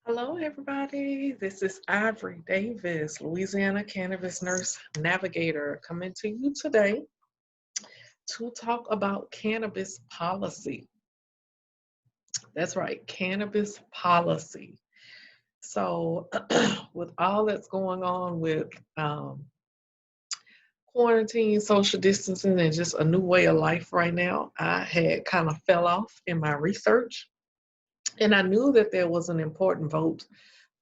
Hello, everybody. This is Ivory Davis, Louisiana Cannabis Nurse Navigator, coming to you today to talk about cannabis policy. That's right, cannabis policy. So, with all that's going on with quarantine, social distancing, and just a new way of life right now, I had kind of fell off in my research. And I knew that there was an important vote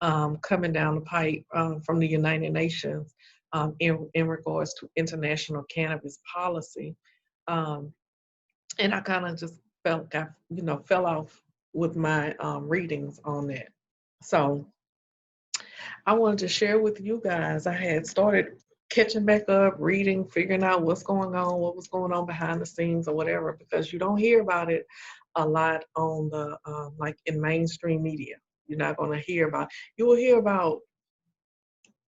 coming down the pipe from the United Nations in regards to international cannabis policy. Um, and I kind of just fell off with my readings on that. So I wanted to share with you guys. I had started catching back up, reading, figuring out what's going on, what was going on behind the scenes or whatever, because you don't hear about it a lot on the like in mainstream media. You're not going to hear about. You will hear about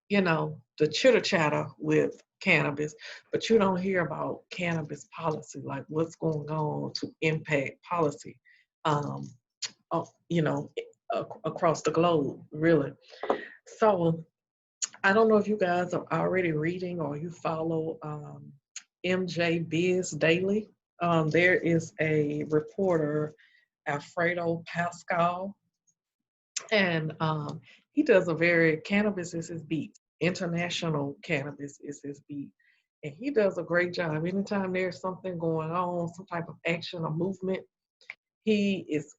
the chitter chatter with cannabis, but you don't hear about cannabis policy, like what's going on to impact policy, um, uh, you know, across the globe, really. So I don't know if you guys are already reading or you follow MJ Biz Daily. There is a reporter, Alfredo Pascal, and he does cannabis is his beat. International cannabis is his beat. And he does a great job. Anytime there's something going on, some type of action or movement, he's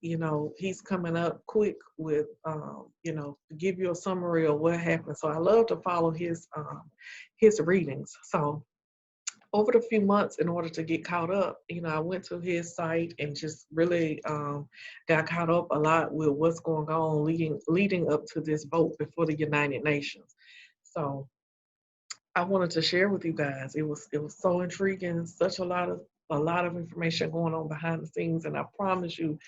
coming up quick with, to give you a summary of what happened. So I love to follow his readings. So over the few months, in order to get caught up, I went to his site and just really got caught up a lot with what's going on leading up to this vote before the United Nations. So I wanted to share with you guys. It was so intriguing, such a lot of information going on behind the scenes, and I promise you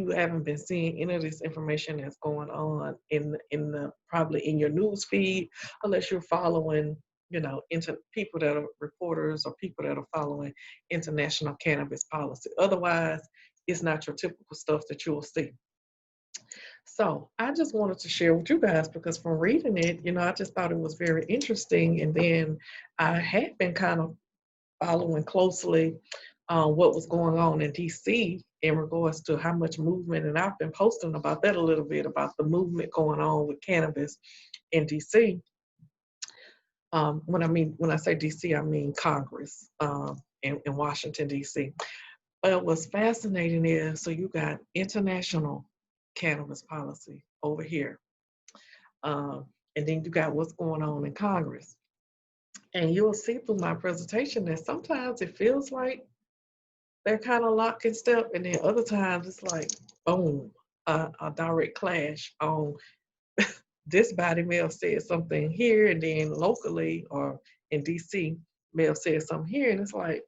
haven't been seeing any of this information that's going on in the probably in your news feed, unless you're following into people that are reporters or people that are following international cannabis policy. Otherwise, it's not your typical stuff that you'll see. So I just wanted to share with you guys because from reading it, I just thought it was very interesting. And then I had been kind of following closely what was going on in DC in regards to how much movement, and I've been posting about that a little bit, about the movement going on with cannabis in DC. When I say DC, I mean Congress in Washington, DC. But what's fascinating is, so you got international cannabis policy over here. And then you got what's going on in Congress. And you'll see through my presentation that sometimes it feels like they're kind of lock and step, and then other times it's like, boom, a direct clash on this body may have said something here, and then locally or in DC may have said something here, and it's like,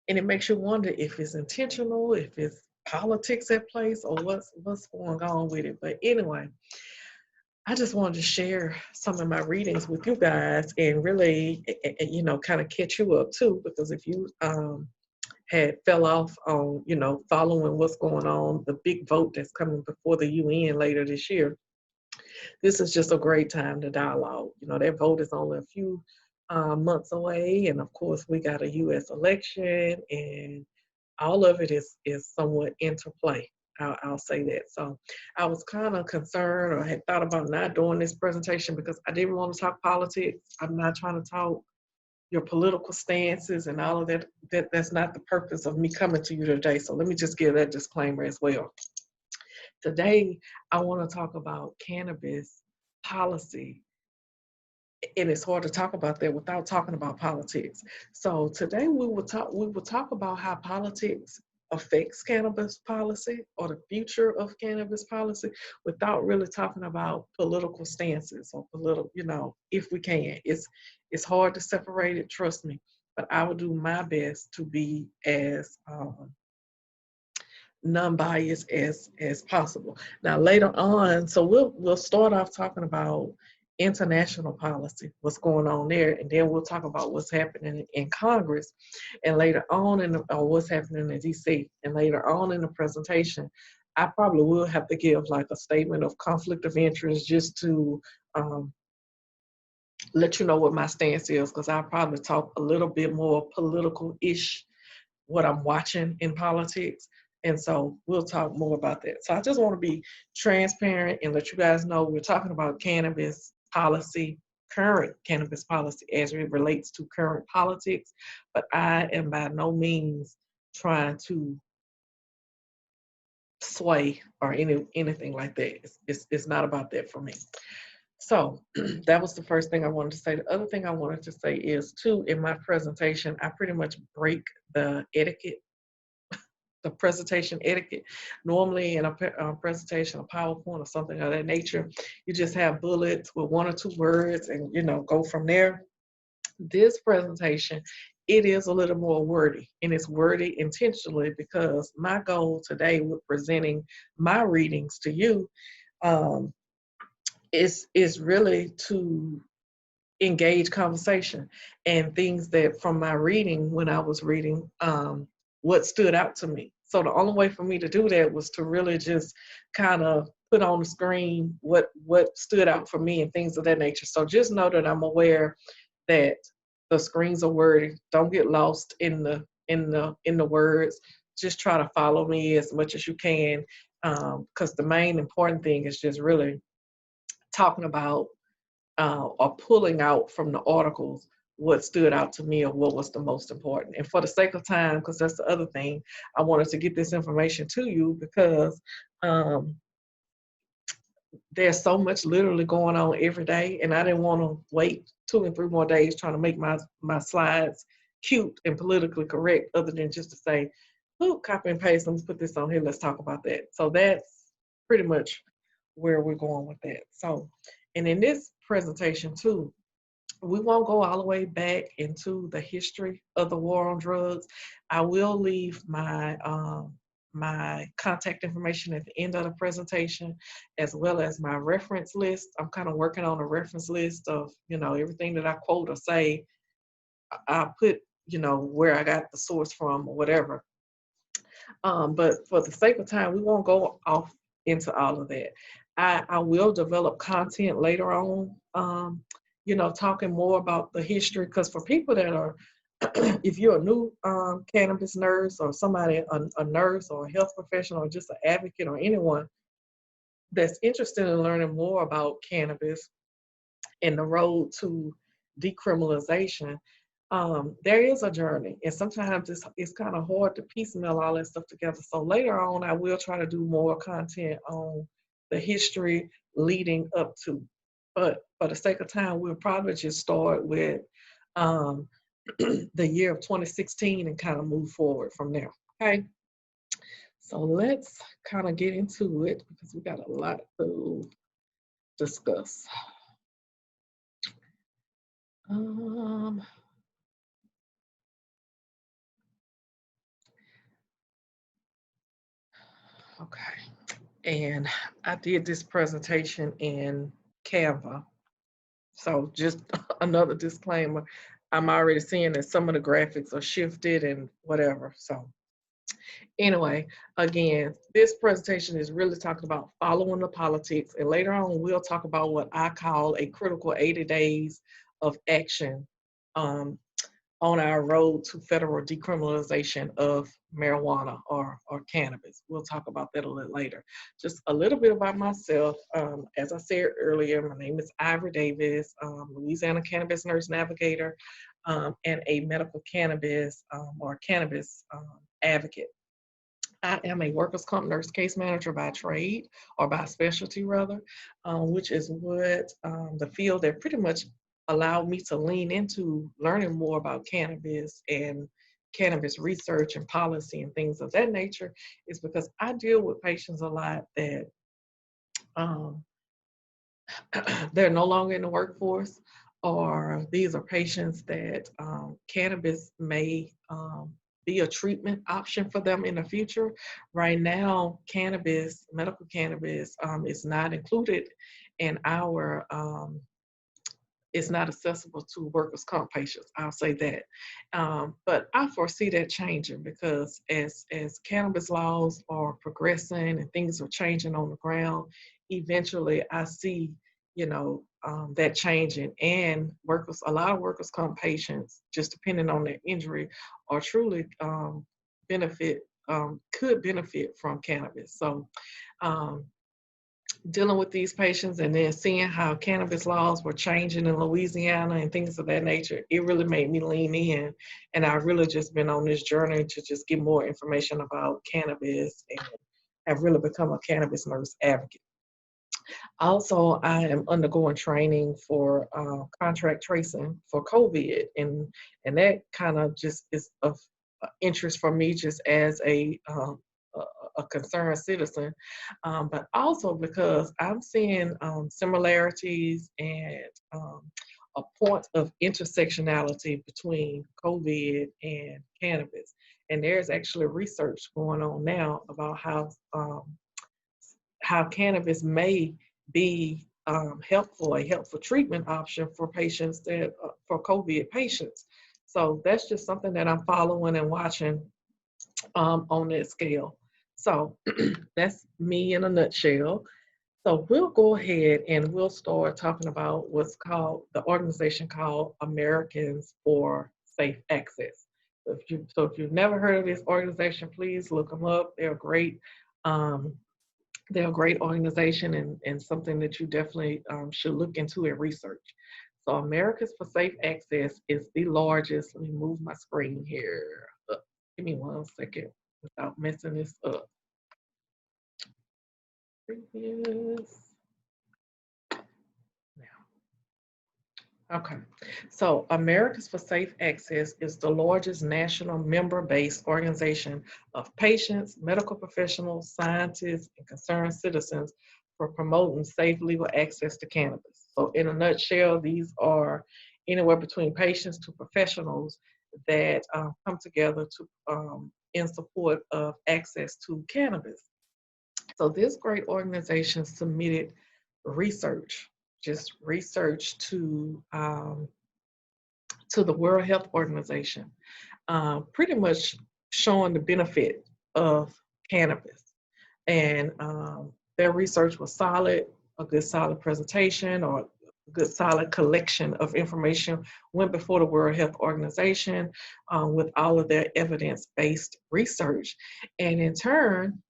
and it makes you wonder if it's intentional, if it's politics at place, or what's going on with it. But anyway, I just wanted to share some of my readings with you guys and really, kind of catch you up too, because if you had fell off on, following what's going on, the big vote that's coming before the UN later this year, this is just a great time to dialogue. That vote is only a few months away, and of course we got a U.S. election, and all of it is somewhat interplay. I'll say that. So I was kind of concerned, or had thought about not doing this presentation because I didn't want to talk politics. I'm not trying to talk your political stances and all of that. That's not the purpose of me coming to you today. So let me just give that disclaimer as well. Today, I want to talk about cannabis policy, and it's hard to talk about that without talking about politics. So today we will talk about how politics affects cannabis policy or the future of cannabis policy without really talking about political stances or if we can. It's hard to separate it, trust me, but I will do my best to be as non-biased as possible. Now later on, so we'll start off talking about international policy, what's going on there, and then we'll talk about what's happening in Congress, and later on or what's happening in DC, and later on in the presentation, I probably will have to give like a statement of conflict of interest just to let you know what my stance is, because I'll probably talk a little bit more political-ish, what I'm watching in politics. And so we'll talk more about that. So I just want to be transparent and let you guys know we're talking about cannabis policy, current cannabis policy as it relates to current politics. But I am by no means trying to sway or anything like that. It's not about that for me. So that was the first thing I wanted to say. The other thing I wanted to say is too, in my presentation, I pretty much break the etiquette, the presentation etiquette. Normally in a presentation, a PowerPoint or something of that nature, you just have bullets with 1 or 2 words and, go from there. This presentation, it is a little more wordy, and it's wordy intentionally because my goal today with presenting my readings to you is really to engage conversation and things that from my reading when I was reading what stood out to me. So the only way for me to do that was to really just kind of put on the screen what stood out for me and things of that nature. So just know that I'm aware that the screens are wordy. Don't get lost in the words. Just try to follow me as much as you can, because the main important thing is just really talking about or pulling out from the articles what stood out to me or what was the most important. And for the sake of time, because that's the other thing, I wanted to get this information to you because there's so much literally going on every day, and I didn't want to wait 2 and 3 more days trying to make my slides cute and politically correct other than just to say, oh, copy and paste, let's put this on here, let's talk about that. So that's pretty much where we're going with that. So, and in this presentation too, we won't go all the way back into the history of the war on drugs. I will leave my my contact information at the end of the presentation, as well as my reference list. I'm kind of working on a reference list of, everything that I quote or say. I'll put, where I got the source from or whatever. But for the sake of time, we won't go off into all of that. I will develop content later on, talking more about the history, because for people that are, if you're a new cannabis nurse or somebody, a nurse or a health professional or just an advocate or anyone that's interested in learning more about cannabis and the road to decriminalization, there is a journey, and sometimes it's kind of hard to piecemeal all that stuff together. So later on, I will try to do more content on the history leading up to. But for the sake of time, we'll probably just start with the year of 2016 and kind of move forward from there. Okay. So let's kind of get into it because we got a lot to discuss. Okay, and I did this presentation in Canva. So just another disclaimer, I'm already seeing that some of the graphics are shifted and whatever. So anyway, again, this presentation is really talking about following the politics. And later on, we'll talk about what I call a critical 80 days of action on our road to federal decriminalization of marijuana or cannabis. We'll talk about that a little later. Just a little bit about myself. As I said earlier, my name is Ivory Davis, Louisiana Cannabis Nurse Navigator, and a medical cannabis or cannabis advocate. I am a workers' comp nurse case manager by trade, or by specialty rather, which is what the field that pretty much allowed me to lean into learning more about cannabis and cannabis research and policy and things of that nature, is because I deal with patients a lot that they're no longer in the workforce, or these are patients that cannabis may be a treatment option for them in the future. Right now, cannabis, medical cannabis, is not included in our it's not accessible to workers' comp patients. I'll say that. But I foresee that changing because as cannabis laws are progressing and things are changing on the ground, eventually I see, that changing, and a lot of workers' comp patients, just depending on their injury, are truly benefit could benefit from cannabis. So dealing with these patients and then seeing how cannabis laws were changing in Louisiana and things of that nature, it really made me lean in. And I've really just been on this journey to just get more information about cannabis and have really become a cannabis nurse advocate. Also, I am undergoing training for contract tracing for COVID, and that kind of just is of interest for me, just as a concerned citizen, but also because I'm seeing similarities and a point of intersectionality between COVID and cannabis. And there's actually research going on now about how cannabis may be a helpful treatment option for patients for COVID patients. So that's just something that I'm following and watching on that scale. So that's me in a nutshell. So we'll go ahead and we'll start talking about what's called the organization called Americans for Safe Access. So if you've never heard of this organization, please look them up. They're great. They're a great organization and something that you definitely should look into and research. So Americans for Safe Access is the largest. Let me move my screen here. Give me 1 second without messing this up. Okay, so Americans for Safe Access is the largest national member-based organization of patients, medical professionals, scientists, and concerned citizens for promoting safe legal access to cannabis. So in a nutshell, these are anywhere between patients to professionals that come together to in support of access to cannabis. So this great organization submitted research, just research to the World Health Organization, pretty much showing the benefit of cannabis. And their research was solid, a good solid presentation or a good solid collection of information went before the World Health Organization with all of their evidence-based research. And in turn,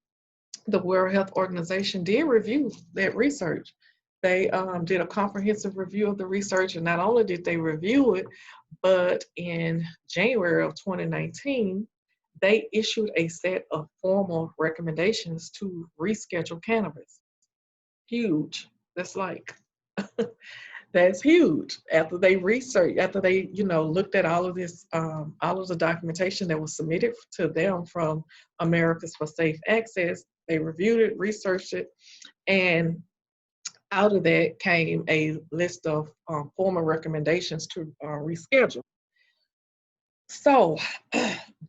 the World Health Organization did review that research. They did a comprehensive review of the research, and not only did they review it, but in January of 2019, they issued a set of formal recommendations to reschedule cannabis. Huge. That's like, that's huge. After they looked at all of this, all of the documentation that was submitted to them from Americans for Safe Access, they reviewed it, researched it, and out of that came a list of formal recommendations to reschedule. So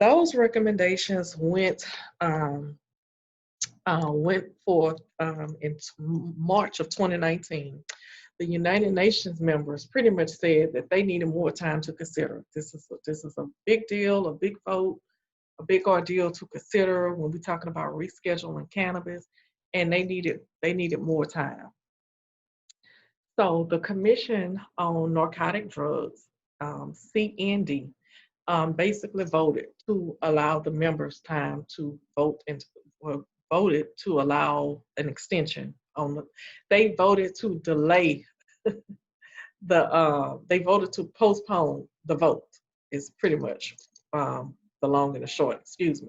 those recommendations went forth in March of 2019. The United Nations members pretty much said that they needed more time to consider. This is a big deal, a big vote, a big ordeal to consider when we're talking about rescheduling cannabis, and they needed more time. So the Commission on Narcotic Drugs, CND, basically voted to allow the members time to vote and voted to allow an extension on the. They voted to delay they voted to postpone the vote. Is pretty much the long and the short. Excuse me.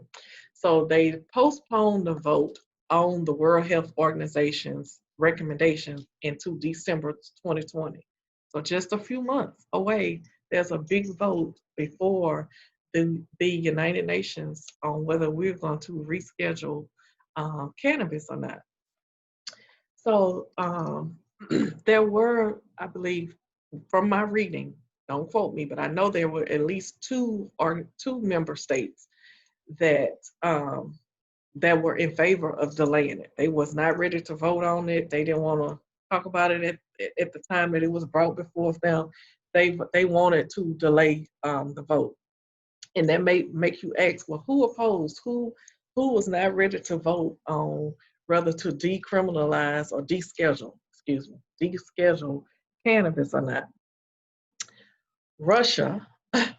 So they postponed the vote on the World Health Organization's recommendations into December 2020. So just a few months away, there's a big vote before the United Nations on whether we're going to reschedule cannabis or not. So there were, I believe, from my reading, don't quote me, but I know there were at least two member states that that were in favor of delaying it. They was not ready to vote on it. They didn't want to talk about it at the time that it was brought before them. They wanted to delay the vote, and that may make you ask, well, who opposed? Who was not ready to vote on whether to decriminalize or deschedule? Excuse me, deschedule cannabis or not? Russia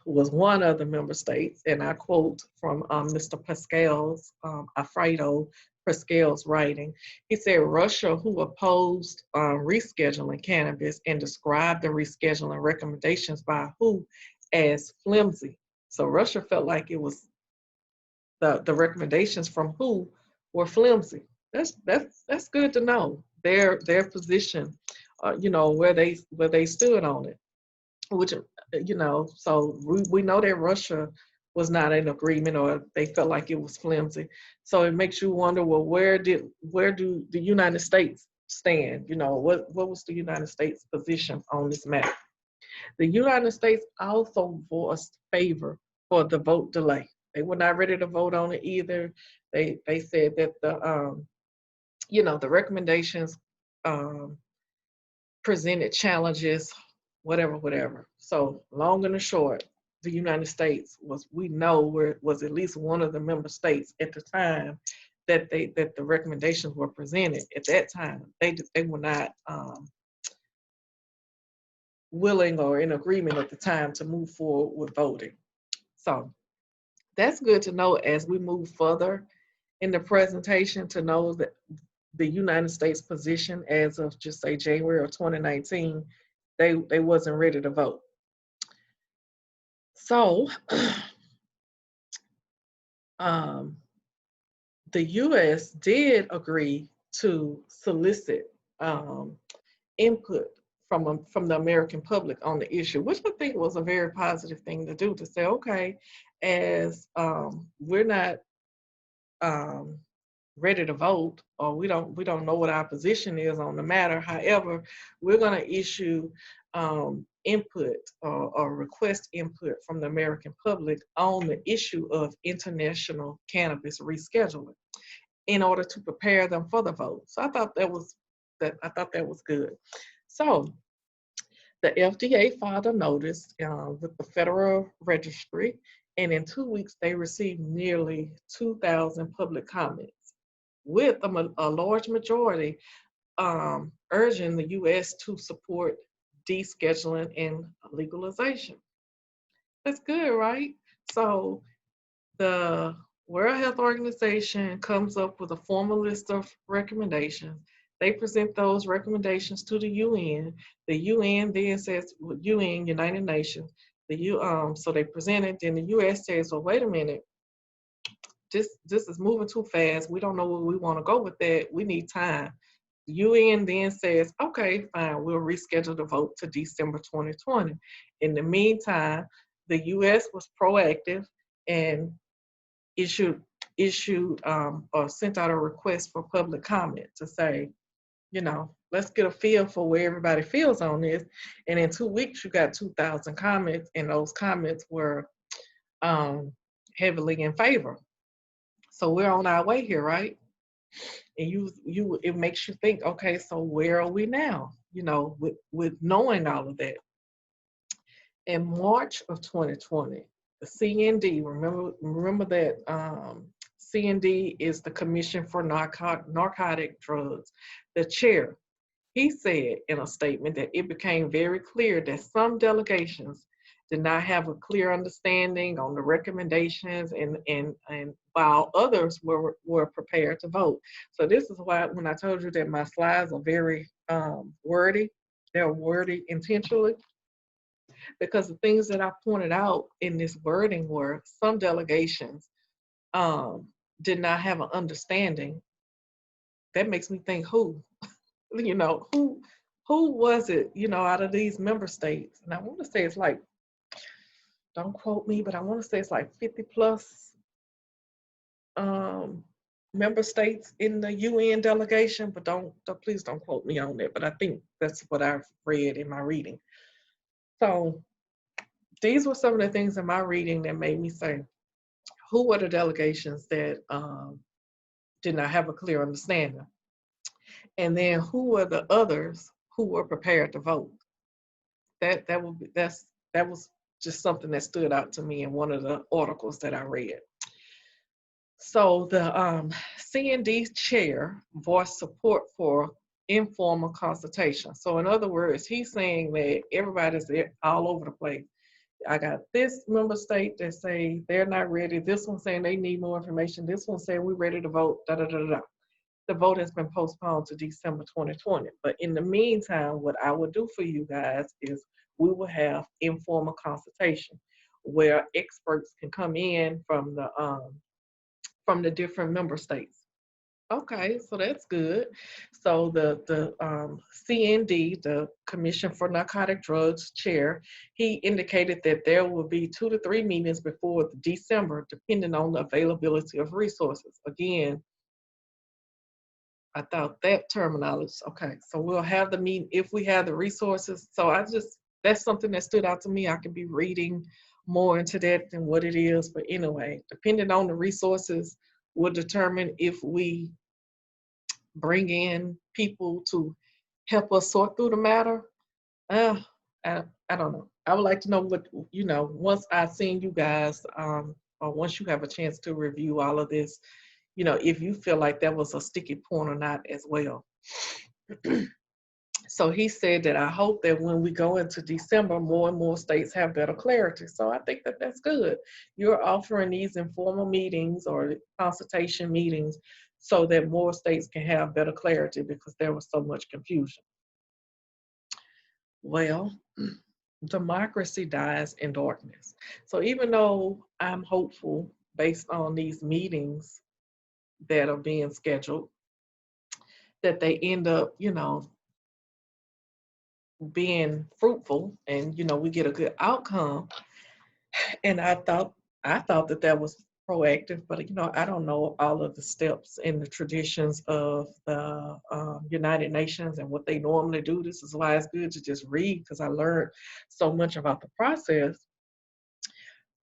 was one of the member states, and I quote from Mr. Pascal's, Alfredo Pascal's writing. He said, Russia, who opposed rescheduling cannabis and described the rescheduling recommendations by WHO as flimsy. So Russia felt like it was the recommendations from WHO were flimsy. That's good to know. Their position, where they stood on it, which so we know that Russia was not in agreement, or they felt like it was flimsy. So it makes you wonder, well, where do the United States stand? What was the United States position on this matter? The United States also voiced favor for the vote delay. They were not ready to vote on it either. They said that the recommendations presented challenges, whatever. So long and the short, the United States was at least one of the member states at the time that the recommendations were presented. At that time, they were not willing or in agreement at the time to move forward with voting. So that's good to know as we move further in the presentation, to know that the United States position as of just say January of 2019, they wasn't ready to vote. So the U.S. did agree to solicit input from the American public on the issue, which I think was a very positive thing to do, to say, okay, as we're not ready to vote, or we don't know what our position is on the matter. However, we're going to issue input or request input from the American public on the issue of international cannabis rescheduling in order to prepare them for the vote. So I thought that was good. So the FDA filed a notice with the Federal Registry, and in 2 weeks they received nearly 2,000 public comments, with a large majority urging the U.S. to support descheduling and legalization. That's good, right? So the World Health Organization comes up with a formal list of recommendations. They present those recommendations to the UN. The UN then says, UN, United Nations, so they present it, then the US says, well, wait a minute, this is moving too fast. We don't know where we want to go with that. We need time. The UN then says, okay, fine, we'll reschedule the vote to December 2020. In the meantime, the US was proactive and issued or sent out a request for public comment to say, let's get a feel for where everybody feels on this. And in 2 weeks, you got 2,000 comments, and those comments were heavily in favor. So we're on our way here, right? And it makes you think, okay, so where are we now? With knowing all of that. In March of 2020, the CND, remember that CND is the Commission for Narcotic Drugs. The chair, he said in a statement that it became very clear that some delegations did not have a clear understanding on the recommendations, and while others were prepared to vote. So this is why when I told you that my slides are very wordy, they're wordy intentionally, because the things that I pointed out in this wording were some delegations did not have an understanding. That makes me think who was it, out of these member states? And I want to say it's like, don't quote me, but I want to say it's like 50 plus member states in the UN delegation, but please don't quote me on that. But I think that's what I've read in my reading. So these were some of the things in my reading that made me say, who were the delegations that did not have a clear understanding? And then who were the others who were prepared to vote? That was just something that stood out to me in one of the articles that I read. So the CND chair voiced support for informal consultation. So in other words, he's saying that everybody's all over the place. I got this member state that say they're not ready. This one saying they need more information. This one saying we're ready to vote. Da da da da. The vote has been postponed to December 2020. But in the meantime, what I would do for you guys is we will have informal consultation where experts can come in from the different member states. Okay, so that's good. So the CND, the Commission for Narcotic Drugs chair, he indicated that there will be 2 to 3 meetings before December, depending on the availability of resources. Again, I thought that terminology. Okay, so we'll have the meeting if we have the resources. So that's something that stood out to me. I could be reading more into that than what it is, but anyway, depending on the resources, will determine if we bring in people to help us sort through the matter. Uh, I don't know. I would like to know what, once I've seen you guys, or once you have a chance to review all of this, if you feel like that was a sticky point or not as well. So he said that I hope that when we go into December, more and more states have better clarity. So I think that that's good. You're offering these informal meetings or consultation meetings so that more states can have better clarity because there was so much confusion. Well, democracy dies in darkness. So even though I'm hopeful based on these meetings that are being scheduled, that they end up, being fruitful and we get a good outcome. And I thought that was proactive, but I don't know all of the steps and the traditions of the United Nations and what they normally do. This is why it's good to just read, because I learned so much about the process.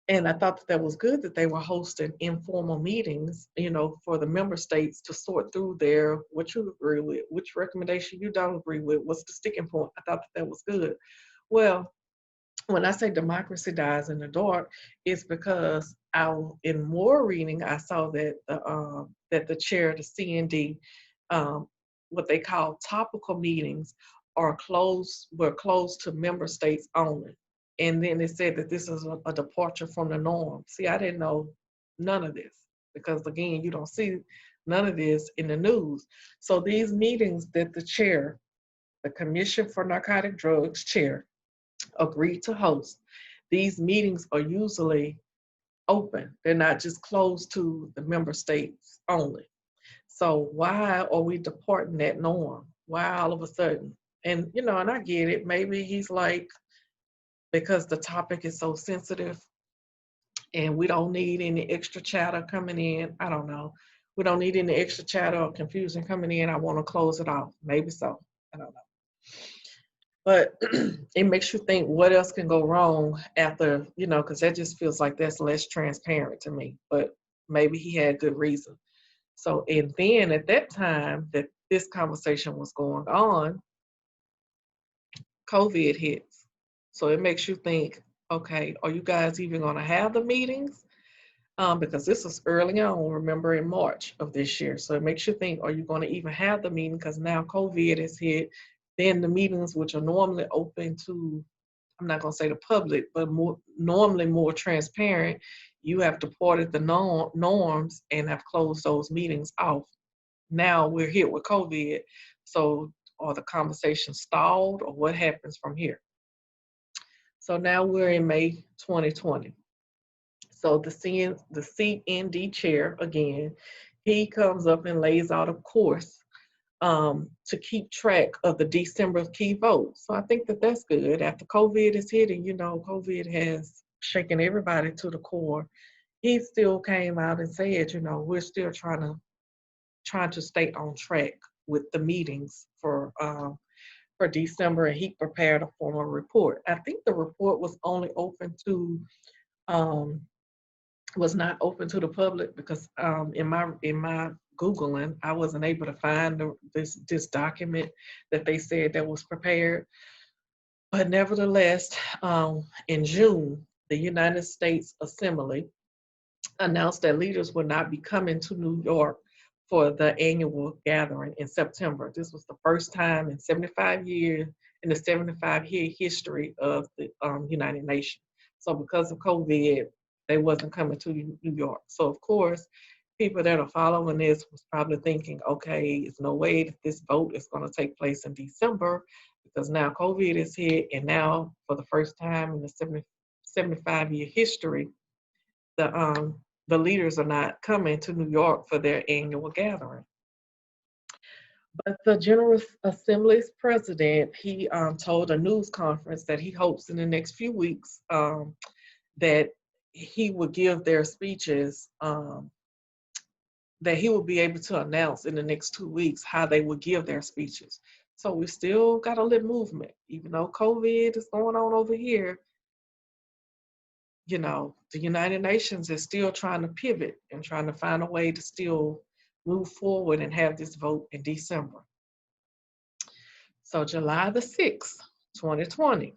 And I thought that was good that they were hosting informal meetings, for the member states to sort through what you agree with, which recommendation you don't agree with, what's the sticking point. I thought that was good. Well, when I say democracy dies in the dark, it's because in more reading, I saw that the chair, the CND, what they call topical meetings, were closed to member states only. And then it said that this is a departure from the norm. See, I didn't know none of this because, again, you don't see none of this in the news. So these meetings that the chair, the Commission for Narcotic Drugs chair, agreed to host, these meetings are usually open. They're not just closed to the member states only. So why are we departing that norm? Why all of a sudden? And, and I get it. Maybe he's like, because the topic is so sensitive and we don't need any extra chatter coming in. I don't know. We don't need any extra chatter or confusion coming in. I want to close it off. Maybe so. I don't know. But it makes you think what else can go wrong after, because that just feels like that's less transparent to me. But maybe he had good reason. So, and then at that time that this conversation was going on, COVID hits. So it makes you think, okay, are you guys even going to have the meetings? Because this was early on, remember, in March of this year. So it makes you think, are you going to even have the meeting? Because now COVID has hit. Then the meetings, which are normally open to, I'm not going to say the public, but normally more transparent, you have departed the norms and have closed those meetings off. Now we're hit with COVID. So are the conversations stalled, or what happens from here? So now we're in May 2020. So the CND chair, again, he comes up and lays out a course to keep track of the December key votes. So I think that that's good. After COVID is hitting, COVID has shaken everybody to the core. He still came out and said, we're still trying to stay on track with the meetings for December, and he prepared a formal report. I think the report was only open to was not open to the public because in my Googling, I wasn't able to find this document that they said that was prepared. But nevertheless, in June, the United States Assembly announced that leaders would not be coming to New York for the annual gathering in September. This was the first time in 75 years, in the 75-year history of the United Nations. So because of COVID, they wasn't coming to New York. So of course, people that are following this was probably thinking, okay, there's no way that this vote is going to take place in December because now COVID is here, and now for the first time in the 75-year history, the leaders are not coming to New York for their annual gathering. But the General Assembly's president, he told a news conference that he hopes in the next few weeks that he would give their speeches, that he will be able to announce in the next 2 weeks how they would give their speeches. So we still got a little movement, even though COVID is going on over here. You know, the United Nations is still trying to pivot and trying to find a way to still move forward and have this vote in December. So July the 6th, 2020,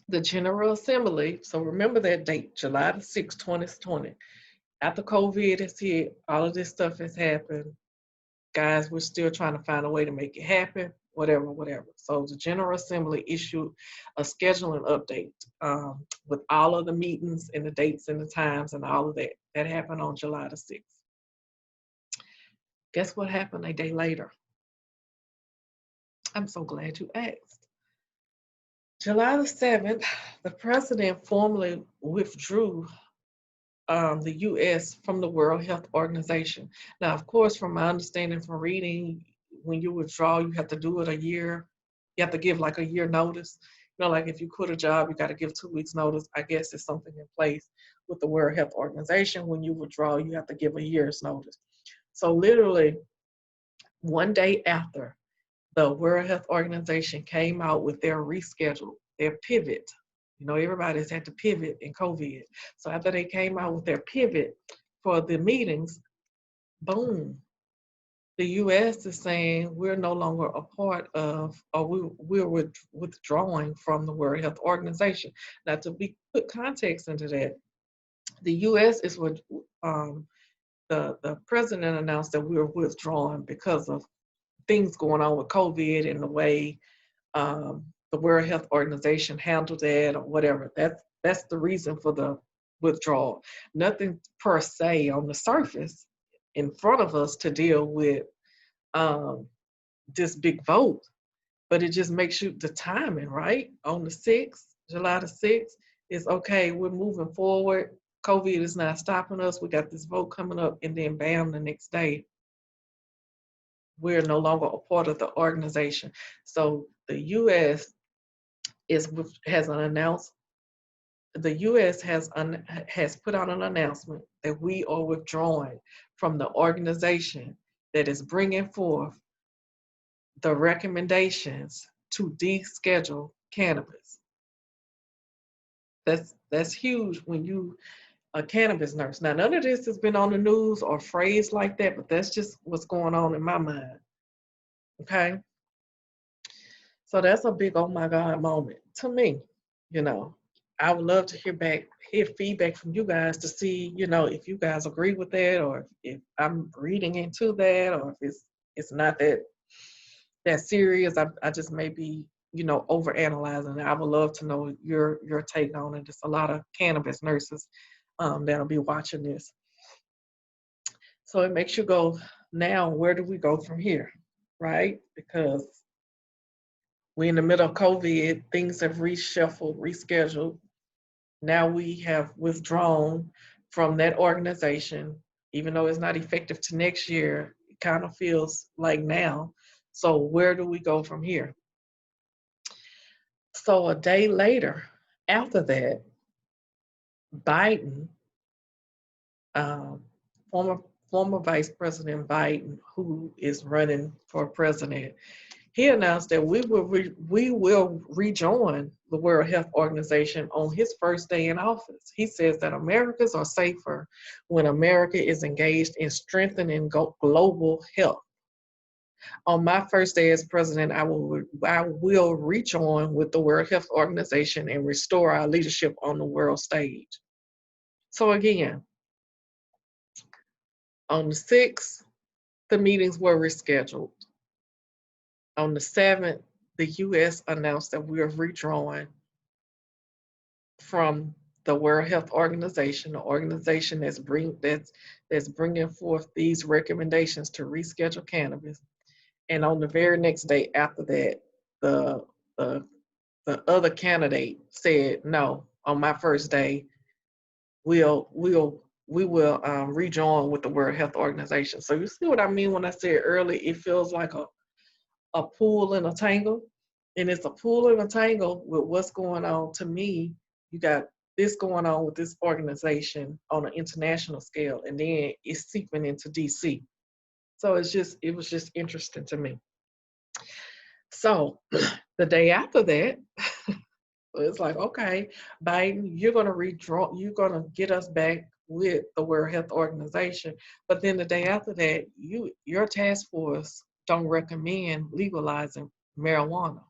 the General Assembly, so remember that date, July the 6th, 2020. After COVID has hit, all of this stuff has happened. Guys, we're still trying to find a way to make it happen, whatever. So the General Assembly issued a scheduling update with all of the meetings and the dates and the times and all of that. That happened on July the 6th. Guess what happened a day later? I'm so glad you asked. July the 7th, the president formally withdrew the U.S. from the World Health Organization. Now, of course, from my understanding from reading, when you withdraw, you have to do it a year. You have to give like a year notice. You know, like if you quit a job, you got to give 2 weeks notice. I guess there's something in place with the World Health Organization. When you withdraw, you have to give a year's notice. So literally, one day after the World Health Organization came out with their reschedule, their pivot. You know, everybody's had to pivot in COVID. So after they came out with their pivot for the meetings, boom, the U.S. is saying we're no longer a part of, or we're withdrawing from the World Health Organization. Now, to put context into that, the U.S. is what the president announced that we were withdrawing because of things going on with COVID and the way the World Health Organization handled that or whatever. That's the reason for the withdrawal. Nothing per se on the surface in front of us to deal with this big vote, but it just makes you the timing, right? On the 6th, July the 6th, is okay, we're moving forward. COVID is not stopping us. We got this vote coming up, and then bam, the next day, we're no longer a part of the organization. So the U.S. has announced. The U.S. has put out an announcement that we are withdrawing from the organization that is bringing forth the recommendations to deschedule cannabis. That's huge when you a cannabis nurse. Now, none of this has been on the news or phrased like that, but that's just what's going on in my mind. Okay. So that's a big oh my God moment to me. You know, I would love to hear feedback from you guys to see, you know, if you guys agree with that, or if I'm reading into that, or if it's not that serious. I just may be, you know, overanalyzing. I would love to know your take on it. There's a lot of cannabis nurses that'll be watching this. So it makes you go, now where do we go from here, right? Because we're in the middle of COVID, things have reshuffled, rescheduled. Now we have withdrawn from that organization, even though it's not effective to next year, it kind of feels like now. So where do we go from here? So a day later, after that, Biden, former Vice President Biden, who is running for president, he announced that we will rejoin the World Health Organization on his first day in office. He says that Americans are safer when America is engaged in strengthening global health. On my first day as president, I will rejoin with the World Health Organization and restore our leadership on the world stage. So again, on the 6th, the meetings were rescheduled. On the 7th, the U.S. announced that we are withdrawing from the World Health Organization, the organization that's bringing forth these recommendations to reschedule cannabis. And on the very next day after that, the other candidate said, no, on my first day, we will rejoin with the World Health Organization. So you see what I mean when I said earlier, it feels like a pull and a tangle. And it's a pull and a tangle with what's going on. To me, you got this going on with this organization on an international scale, and then it's seeping into DC. So it was just interesting to me. So the day after that, it's like, okay, Biden, you're going to get us back with the World Health Organization. But then the day after that, your task force don't recommend legalizing marijuana.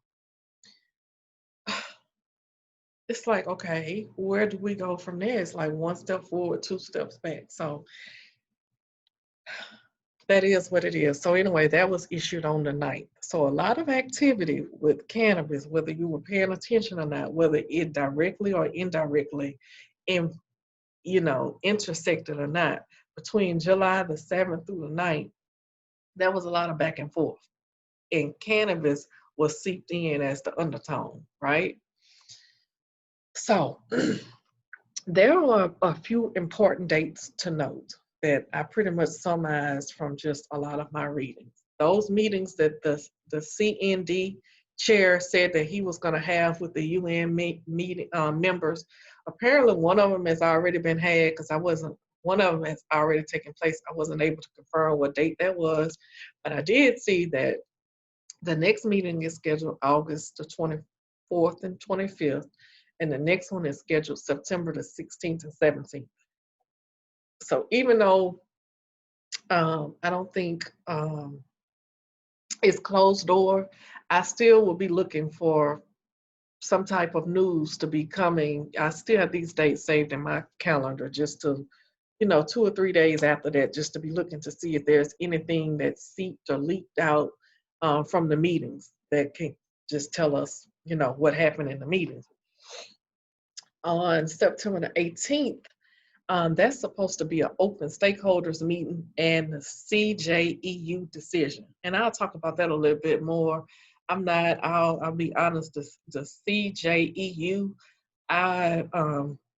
It's like, okay, where do we go from there? It's like one step forward, two steps back. So that is what it is. So anyway, that was issued on the 9th. So a lot of activity with cannabis, whether you were paying attention or not, whether it directly or indirectly intersected or not, between July the 7th through the 9th, there was a lot of back and forth. And cannabis was seeped in as the undertone, right? So there are a few important dates to note that I pretty much summarized from just a lot of my readings. Those meetings that the CND chair said that he was going to have with the UN meeting members, apparently one of them has already been had because one of them has already taken place. I wasn't able to confirm what date that was, but I did see that the next meeting is scheduled August the 24th and 25th, and the next one is scheduled September the 16th and 17th. So even though I don't think it's closed door, I still will be looking for some type of news to be coming. I still have these dates saved in my calendar just to, 2 or 3 days after that, just to be looking to see if there's anything that seeped or leaked out from the meetings that can just tell us, what happened in the meetings. On September the 18th, that's supposed to be an open stakeholders meeting and the CJEU decision. And I'll talk about that a little bit more. I'll be honest, the CJEU,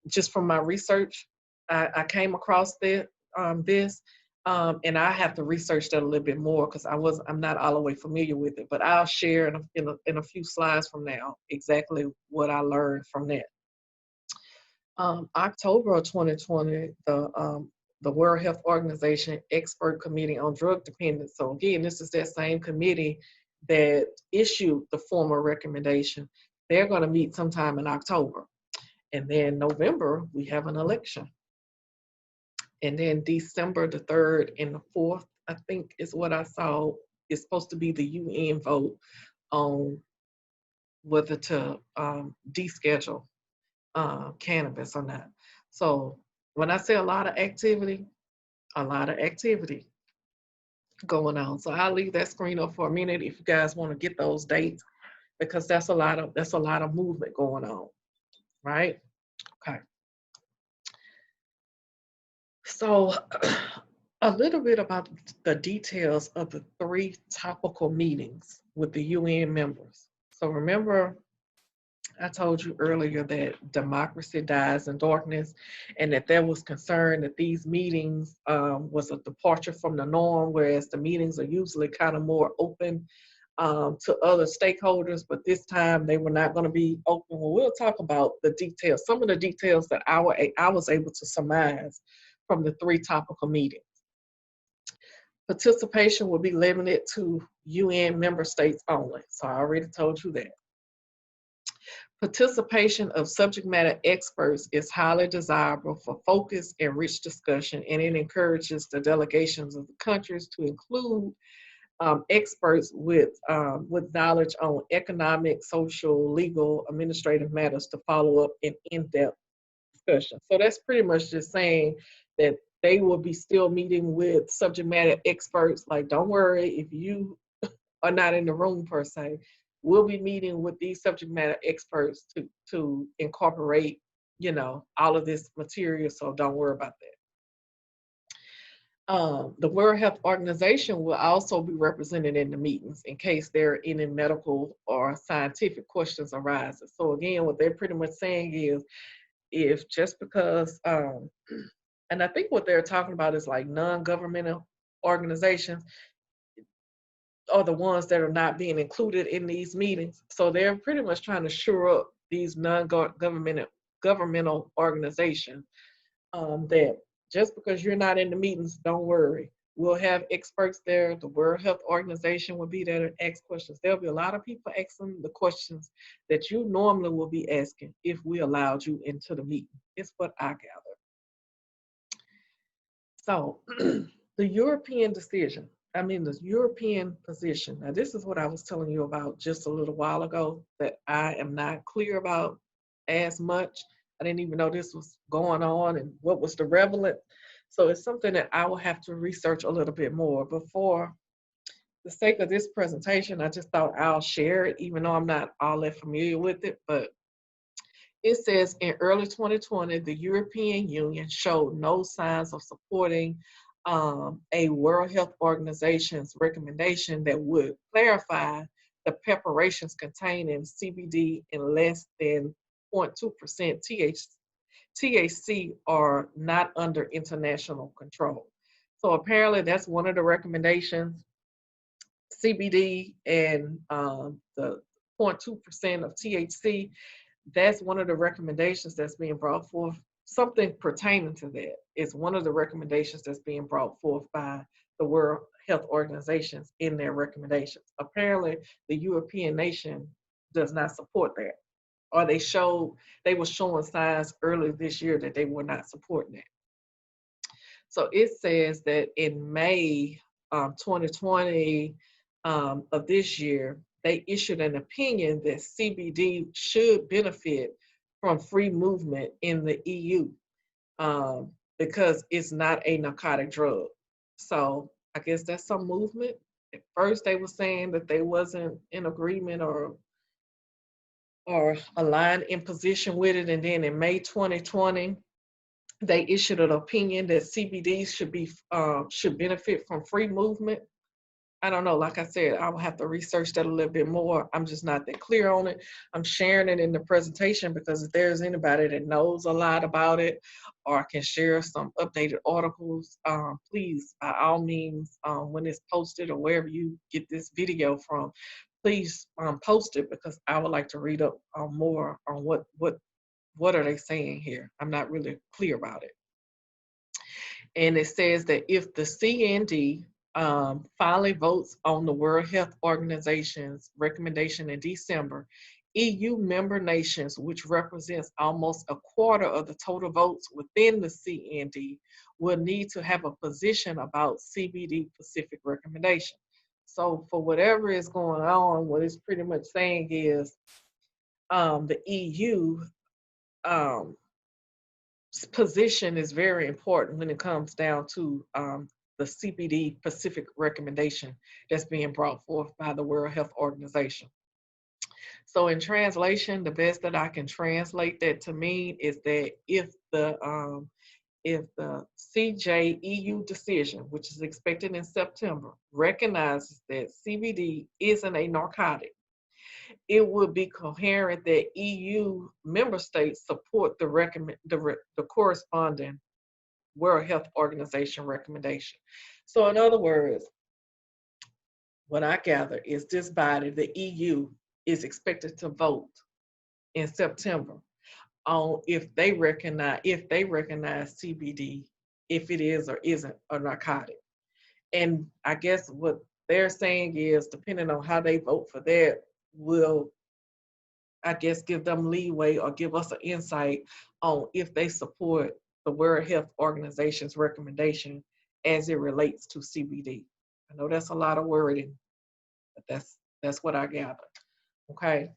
just from my research, I came across this, and I have to research that a little bit more because I'm not all the way familiar with it, but I'll share in a few slides from now exactly what I learned from that. October of 2020, the World Health Organization Expert Committee on Drug Dependence. So again, this is that same committee that issued the formal recommendation. They're going to meet sometime in October. And then November, we have an election. And then December the 3rd and the 4th, I think is what I saw, is supposed to be the UN vote on whether to deschedule cannabis or not. So when I say a lot of activity going on. So I'll leave that screen up for a minute if you guys want to get those dates, because that's a lot of movement going on, right? Okay. So a little bit about the details of the 3 topical meetings with the UN members. So remember, I told you earlier that democracy dies in darkness, and that there was concern that these meetings was a departure from the norm, whereas the meetings are usually kind of more open to other stakeholders, but this time they were not going to be open. Well, we'll talk about the details, some of the details that I was able to surmise from the 3 topical meetings. Participation will be limited to UN member states only. So I already told you that. Participation of subject matter experts is highly desirable for focused and rich discussion, and it encourages the delegations of the countries to include experts with knowledge on economic, social, legal, administrative matters to follow up in in-depth discussion. So that's pretty much just saying that they will be still meeting with subject matter experts. Like, don't worry if you are not in the room per se. We'll be meeting with these subject matter experts to incorporate, you know, all of this material. So don't worry about that. The World Health Organization will also be represented in the meetings in case there are any medical or scientific questions arising. So again, what they're pretty much saying is, if just because, and I think what they're talking about is like non-governmental organizations are the ones that are not being included in these meetings. So they're pretty much trying to shore up these governmental organizations, that just because you're not in the meetings, don't worry. We'll have experts there. The World Health Organization will be there to ask questions. There'll be a lot of people asking the questions that you normally will be asking if we allowed you into the meeting. It's what I gather. So the European decision, the European position. Now, this is what I was telling you about just a little while ago that I am not clear about as much. I didn't even know this was going on and what was the relevant. So it's something that I will have to research a little bit more. But for the sake of this presentation, I just thought I'll share it, even though I'm not all that familiar with it. But it says in early 2020, the European Union showed no signs of supporting a World Health Organization's recommendation that would clarify the preparations containing CBD in less than 0.2% THC are not under international control. So apparently that's one of the recommendations. CBD and the 0.2% of THC, that's one of the recommendations that's being brought forth. Something pertaining to that is one of the recommendations that's being brought forth by the World Health Organizations in their recommendations. Apparently, the European nation does not support that, or they were showing signs earlier this year that they were not supporting that. So it says that in May 2020 of this year, they issued an opinion that CBD should benefit from free movement in the EU because it's not a narcotic drug. So I guess that's some movement. At first, they were saying that they wasn't in agreement or aligned in position with it, and then in May 2020, they issued an opinion that CBD should benefit from free movement. I don't know. Like I said, I will have to research that a little bit more. I'm just not that clear on it. I'm sharing it in the presentation because if there's anybody that knows a lot about it or can share some updated articles, please, by all means, when it's posted or wherever you get this video from, please post it because I would like to read up more on what are they saying here. I'm not really clear about it. And it says that if the CND finally votes on the World Health Organization's recommendation in December, EU member nations, which represents almost a quarter of the total votes within the CND, will need to have a position about CBD-specific recommendation. So for whatever is going on, what it's pretty much saying is the EU position is very important when it comes down to the CBD-specific recommendation that's being brought forth by the World Health Organization. So in translation, the best that I can translate that to mean is that if the CJEU decision, which is expected in September, recognizes that CBD isn't a narcotic, it would be coherent that EU member states support the corresponding World Health Organization recommendation. So in other words, what I gather is this body, the EU, is expected to vote in September on if they recognize CBD, if it is or isn't a narcotic. And I guess what they're saying is, depending on how they vote for that, will, I guess, give them leeway or give us an insight on if they support the World Health Organization's recommendation as it relates to CBD. I know that's a lot of wording, but that's what I gathered. Okay.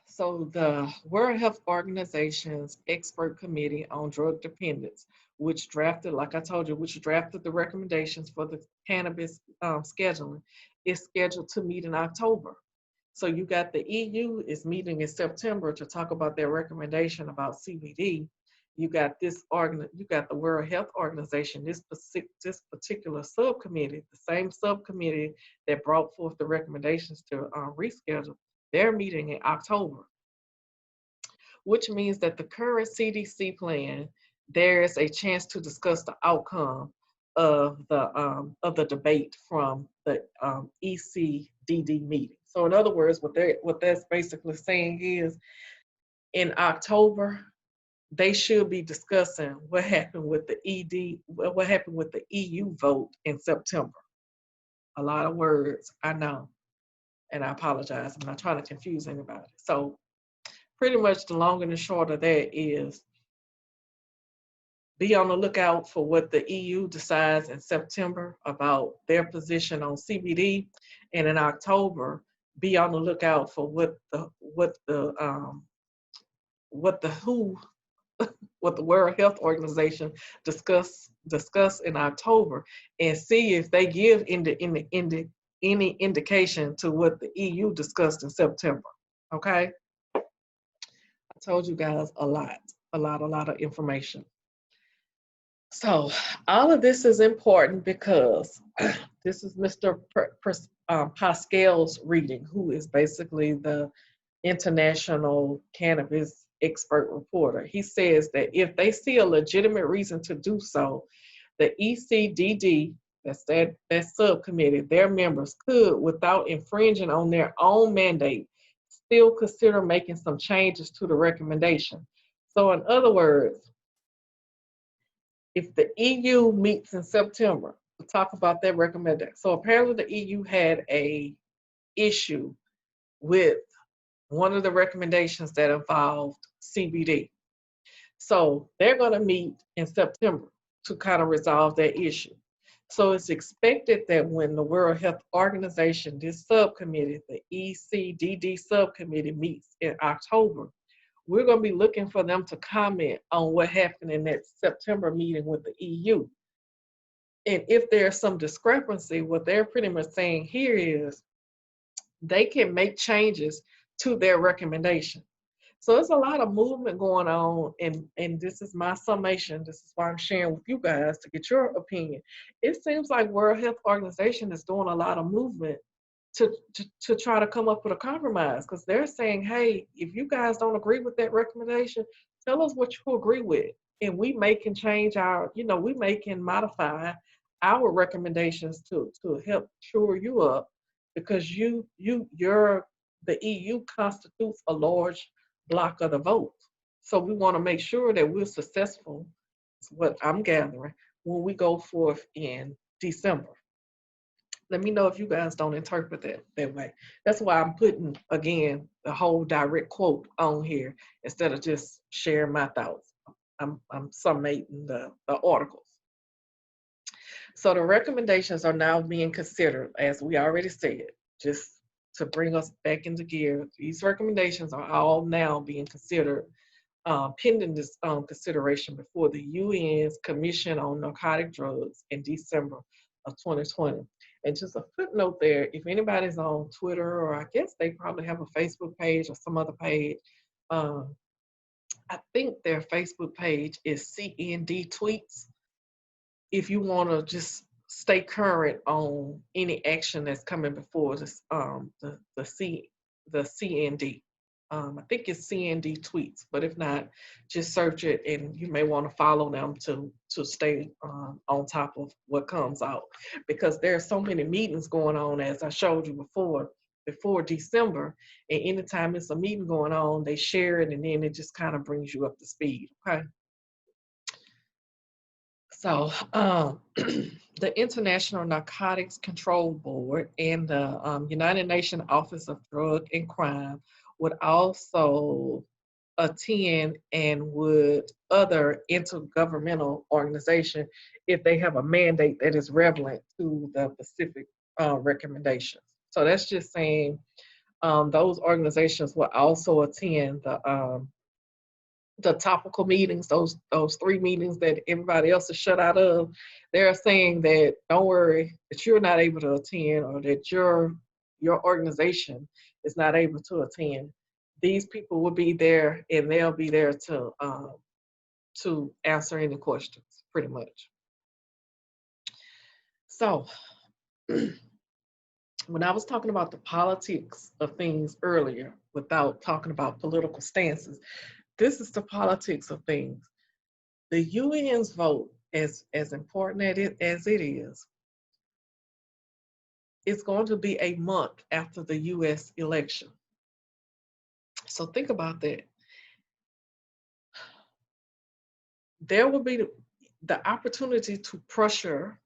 So the World Health Organization's expert committee on drug dependence, which drafted, like I told you, which drafted the recommendations for the cannabis scheduling, is scheduled to meet in October. So you got the EU is meeting in September to talk about their recommendation about CBD. You got you got the World Health Organization, this particular subcommittee, the same subcommittee that brought forth the recommendations to reschedule. They're meeting in October, which means that the current CDC plan, there is a chance to discuss the outcome of the debate from the ECDD meeting. So in other words, what that's basically saying is, in October, they should be discussing what happened with the what happened with the EU vote in September. A lot of words, I know, and I apologize. I'm not trying to confuse anybody. So pretty much the long and the short of that is, be on the lookout for what the EU decides in September about their position on CBD, and in October, be on the lookout for what the World Health Organization discuss in October, and see if they give any indication to what the EU discussed in September. Okay, I told you guys a lot of information. So all of this is important because this is Mr. Pascal's reading, who is basically the international cannabis expert reporter. He says that if they see a legitimate reason to do so, the ECDD, that's that subcommittee, their members could, without infringing on their own mandate, still consider making some changes to the recommendation. So in other words, if the EU meets in September to talk about their recommendation, so apparently the EU had a issue with one of the recommendations that involved CBD. So they're going to meet in September to kind of resolve that issue. So it's expected that when the World Health Organization, this subcommittee, the ECDD subcommittee, meets in October, we're going to be looking for them to comment on what happened in that September meeting with the EU. And if there's some discrepancy, what they're pretty much saying here is they can make changes to their recommendation. So there's a lot of movement going on, and this is my summation. This is why I'm sharing with you guys to get your opinion. It seems like World Health Organization is doing a lot of movement to try to come up with a compromise, because they're saying, hey, if you guys don't agree with that recommendation, tell us what you agree with, and we may can change our, we may can modify our recommendations to help shore you up, because the EU constitutes a large block of the vote. So we want to make sure that we're successful, is what I'm gathering, when we go forth in December. Let me know if you guys don't interpret that way. That's why I'm putting, again, the whole direct quote on here instead of just sharing my thoughts. I'm summating the articles. So the recommendations are now being considered, as we already said, just to bring us back into gear. These recommendations are all now being considered, pending this consideration before the UN's Commission on Narcotic Drugs in December of 2020. And just a footnote there, if anybody's on Twitter, or I guess they probably have a Facebook page or some other page, I think their Facebook page is CND Tweets. If you want to just stay current on any action that's coming before this, the CND. I think it's CND Tweets, but if not, just search it, and you may want to follow them to stay on top of what comes out, because there are so many meetings going on, as I showed you before December, and anytime it's a meeting going on, they share it, and then it just kind of brings you up to speed. Okay. So the International Narcotics Control Board and the United Nations Office of Drug and Crime would also attend, and would other intergovernmental organization if they have a mandate that is relevant to the specific recommendations. So that's just saying those organizations will also attend the topical meetings, those 3 meetings that everybody else is shut out of. They're saying that don't worry that you're not able to attend, or that your organization is not able to attend. These people will be there, and they'll be there to answer any questions, pretty much. So when I was talking about the politics of things earlier, without talking about political stances, this is the politics of things. The UN's vote, as important as it is, it's going to be a month after the US election. So think about that. There will be the opportunity to pressure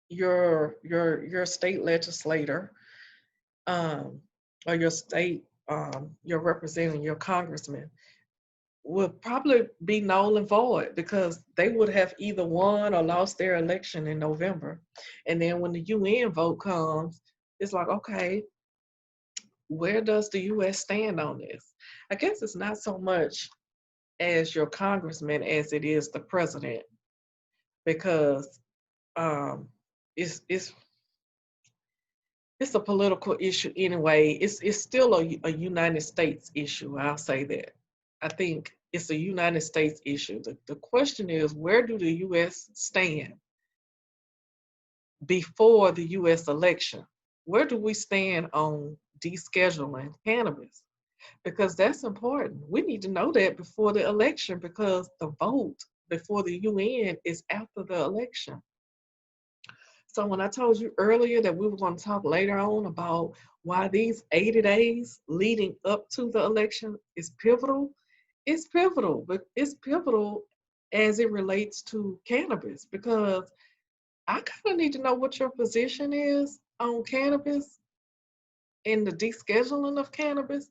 your state legislator, or your state, your representative, your congressman, will probably be null and void, because they would have either won or lost their election in November. And then when the UN vote comes, it's like, okay, where does the US stand on this? I guess it's not so much as your congressman as it is the president, because it's a political issue anyway. It's still a United States issue. I'll say that. I think it's a United States issue. The question is, where do the US stand before the US election? Where do we stand on descheduling cannabis? Because that's important. We need to know that before the election, because the vote before the UN is after the election. So when I told you earlier that we were going to talk later on about why these 80 days leading up to the election is pivotal, it's pivotal, but it's pivotal as it relates to cannabis, because I kind of need to know what your position is on cannabis and the descheduling of cannabis,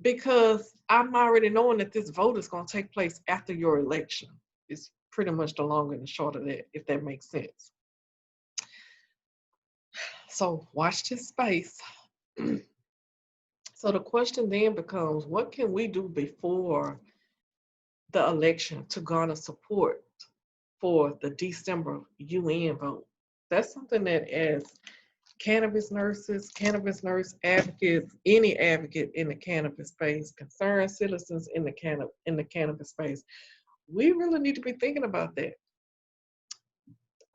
because I'm already knowing that this vote is going to take place after your election. It's pretty much the long and the short of that, if that makes sense. So watch this space. So the question then becomes, what can we do before the election to garner support for the December UN vote? That's something that, as cannabis nurses, cannabis nurse advocates, any advocate in the cannabis space, concerned citizens in the cannabis space, we really need to be thinking about that.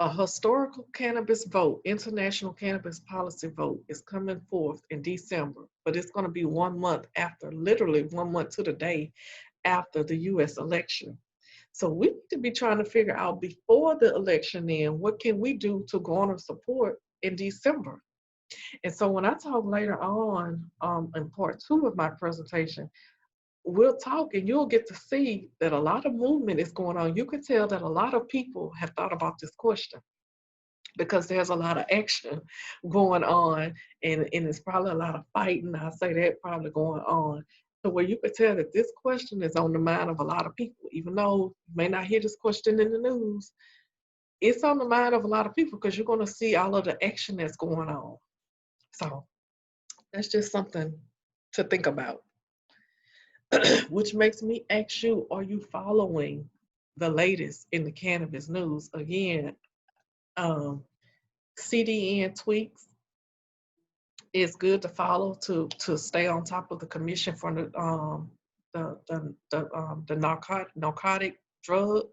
A historical cannabis vote, international cannabis policy vote, is coming forth in December, but it's going to be 1 month after, literally 1 month to the day after the US election. So we need to be trying to figure out before the election then, what can we do to garner support in December? And so when I talk later on in part 2 of my presentation, we'll talk and you'll get to see that a lot of movement is going on. You can tell that a lot of people have thought about this question, because there's a lot of action going on, and it's probably a lot of fighting, I'll say that, probably going on. So where you could tell that this question is on the mind of a lot of people, even though you may not hear this question in the news, it's on the mind of a lot of people, because you're going to see all of the action that's going on. So that's just something to think about. Which makes me ask you, are you following the latest in the cannabis news? Again, CDN tweaks is good to follow to stay on top of the commission for the narcotic drug.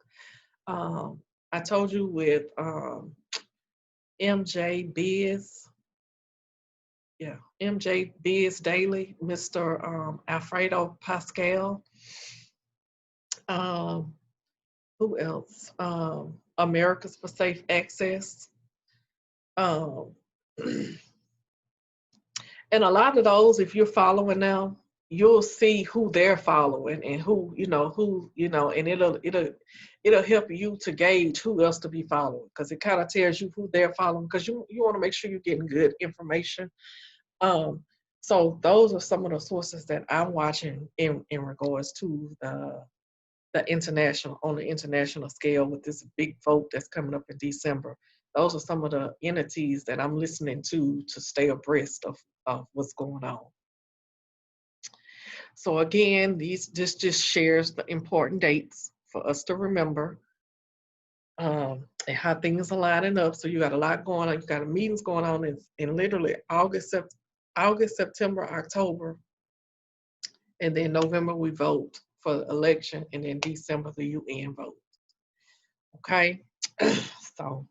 I told you with MJ Biz Daily, Mr. Alfredo Pascal. Who else? Americans for Safe Access. And a lot of those, if you're following now, you'll see who they're following and who, and it'll help you to gauge who else to be following, because it kind of tells you who they're following, because you want to make sure you're getting good information. So those are some of the sources that I'm watching in regards to the international scale, with this big vote that's coming up in December. Those are some of the entities that I'm listening to stay abreast of what's going on. So again, this just shares the important dates for us to remember, and how things are lining up. So you got a lot going on. You got meetings going on in literally August, September, October, and then November we vote for the election, and then December the UN vote. Okay, so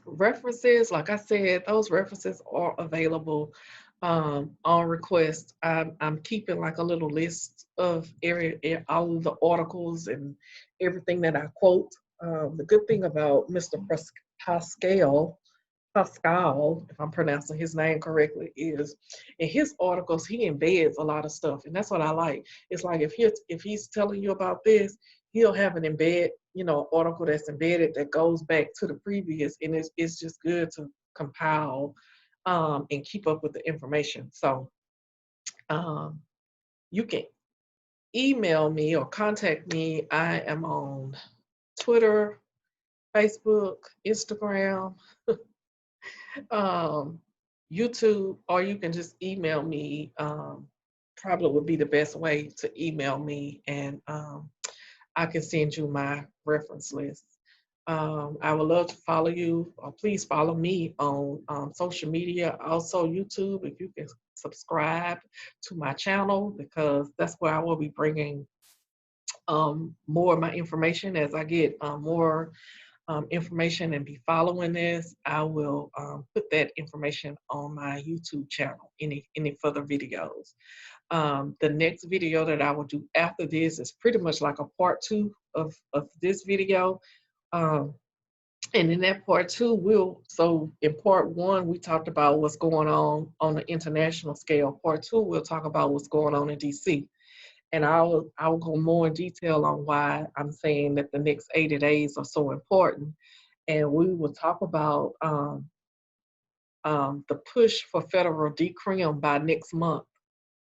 references, like I said, those references are available on request. I'm keeping like a little list of all of the articles and everything that I quote. The good thing about Mr. Pascal, if I'm pronouncing his name correctly, is in his articles he embeds a lot of stuff, and that's what I like. It's like if he's telling you about this, he'll have an article that's embedded that goes back to the previous, and it's just good to compile and keep up with the information. So you can email me or contact me. I am on Twitter, Facebook, Instagram, YouTube, or you can just email me. Probably would be the best way to email me, and I can send you my reference list. I would love to follow you, or please follow me on social media, also YouTube, if you can subscribe to my channel, because that's where I will be bringing more of my information. As I get more information and be following this, I will put that information on my YouTube channel, any further videos. The next video that I will do after this is pretty much like a part 2 of this video. And in that part 2, so in part 1, we talked about what's going on the international scale. Part 2, we'll talk about what's going on in DC. And I'll go more in detail on why I'm saying that the next 80 days are so important. And we will talk about the push for federal decrim by next month.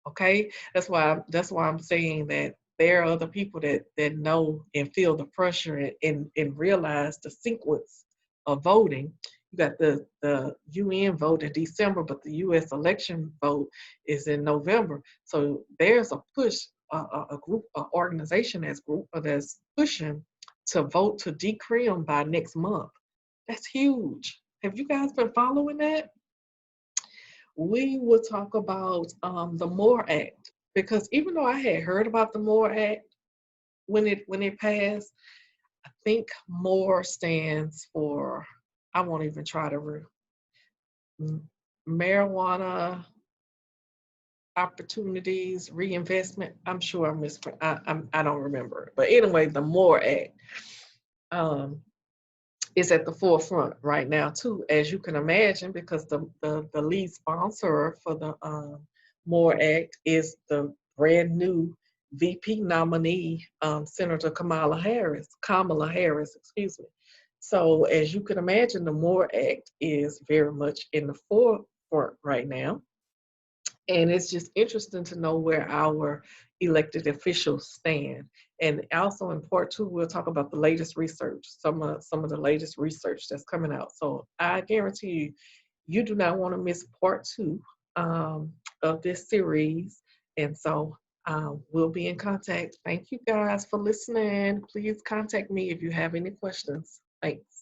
Okay, that's why I'm saying that there are other people that know and feel the pressure and realize the sequence of voting. You got the UN vote in December, but the US election vote is in November. So there's a push, a group, an organization that's pushing to vote to decrim by next month. That's huge. Have you guys been following that? We will talk about the M.O.R.E Act, because even though I had heard about the M.O.R.E Act when it passed, I think M.O.R.E stands for, I won't even try to marijuana opportunities reinvestment. I'm sure I don't remember, but anyway, the M.O.R.E Act is at the forefront right now too, as you can imagine, because the lead sponsor for the M.O.R.E Act is the brand new VP nominee, Senator Kamala Harris, excuse me. So as you can imagine, the M.O.R.E Act is very much in the forefront right now. And it's just interesting to know where our elected officials stand. And also in part 2, we'll talk about the latest research, some of the latest research that's coming out. So I guarantee you, you do not want to miss part 2 of this series. And so we'll be in contact. Thank you guys for listening. Please contact me if you have any questions. Thanks.